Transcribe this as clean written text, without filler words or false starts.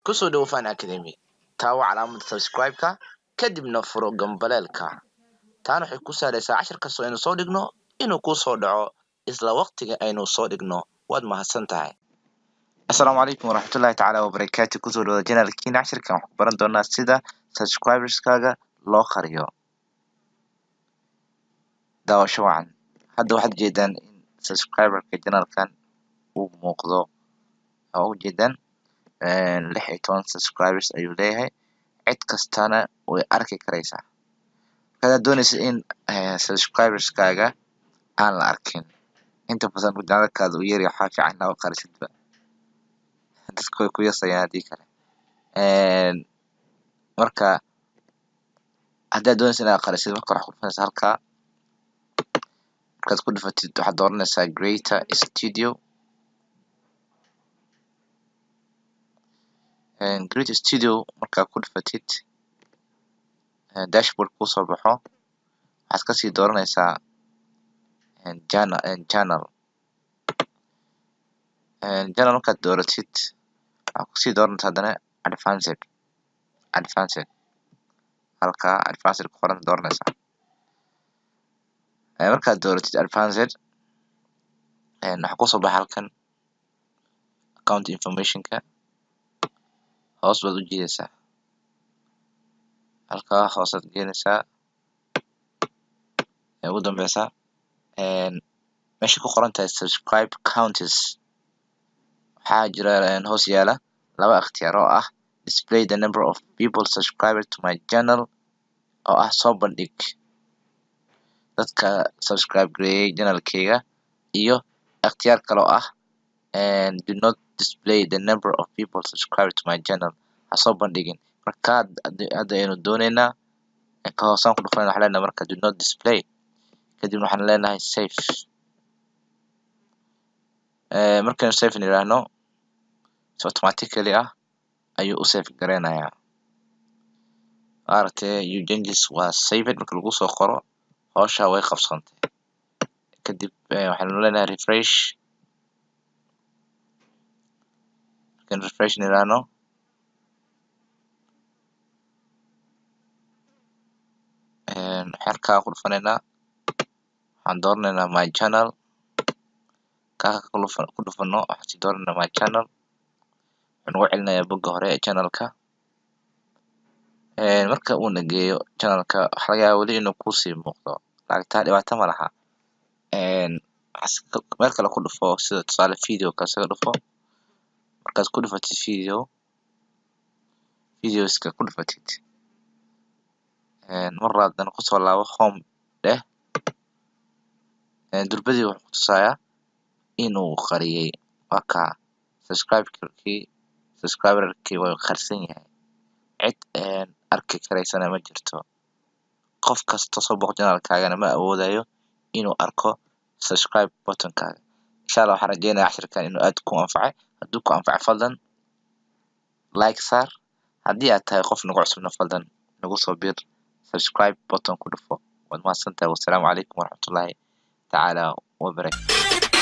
kusoo dhawo Fan Academy taawo calaamada subscribe-ka kadibna furo gambaleelka taana waxay ku saaraysaa cashar kastoo aynu soo dhigno inuu ku soo dhaco isla waqtiga aynu soo dhigno waad mahadsantahay assalaamu calaykum waraxmatullaahi tacaala wabarakaatu kusoo dhawo channelkiina cashirkan waxaan ku baran doonaa sida subscribers-kaaga loo qariyo daawasho wacan hadda waxaad jeedaan in subscriber-ka channelkan uu muuqdo oo ujeedaan 16 subscribers ayuu leeyahay cid kastana way arki karaysaa hadaad doonayso in subscribers-kaaga aan la arkin inta badan channelkaada uu yar yahay waxaa fiican inaad qarisidba dadku way ku yasayaan haddii kale marka haddaad doonayso inaad qarisid marka hore waxaad ku dhufanaysaa halkaa markaad ku dhufatid waxaad dooranaysaa Creator Studio Creator Studio markaad ku dhufatid dashboard kuu soo baxo waxaad kasii dooranaysaa channel markaad dooratid waxaad kusii dooranaysaa haddana advanced halkaa advanced ku qoran dooranaysaa markaad dooratid advanced waxaa kusoo baxa halkan account information-ka hoos baad u jiidaysaa halkaa hoosaad geenaysaa ugu dambeysa meesha ku qoran tahay subscribe counts waxaa jira hoos yaala laba ikhtiyaar oo ah display the number of people subscribed to my channel oo ah soo bandhig dadka subscribe gareeyay channelkayga iyo ikhtiyaar kale oo ah do not display the number of people subscribed to my channel ha soo bandhigin marka hadda aynu doonaynaa ka hoosaan ku dhufanayna waxaan leenahay marka do not display kadibna waxaan leenahay save markaynu save nidhaahno si automatically ah ayuu u save gareynayaa maaragtay your changes waa saved marka lagu soo qoro hawsha way qabsantay kadib waxaanu leenahay refresh markaynu refresh nidhaahno halkaa ku dhufanaynaa waxaan dooranaynaa my channel kaa ku dhufano waxaan sii dooranaynaa my channel waxaan ugu celinayaa bogga hore ee channelka marka uu nageeyo channelka waxa laga yaabaa weli inuu kusii muuqdo laakiin taa dhibaato ma laha meel kale ku dhufo sida tusaale video kasaga dhufo markaad ku dhufatid videoska ku dhufatid mar labaadna kusoo laabo home dheh durbadii wuxuu ku tusayaa inuu qariyay waa kaa subscriber-kii waa qarsan yahay cid arki karaysana ma jirto qof kasta soo booqo channelkaagana ma awoodayo inuu arko subscribe button-kaaga insha Allah waxaan rajeynayaa cashirkan inuu aad ku anfacay hadduu ku anfacay fadlan like saar haddii aad tahay qof nagu cusubna fadlan nagu soo bir subscribe button ku dhufo waad mahadsantahay wassalaamu calaykum waraxmatullaahi tacaala wabarakaatuh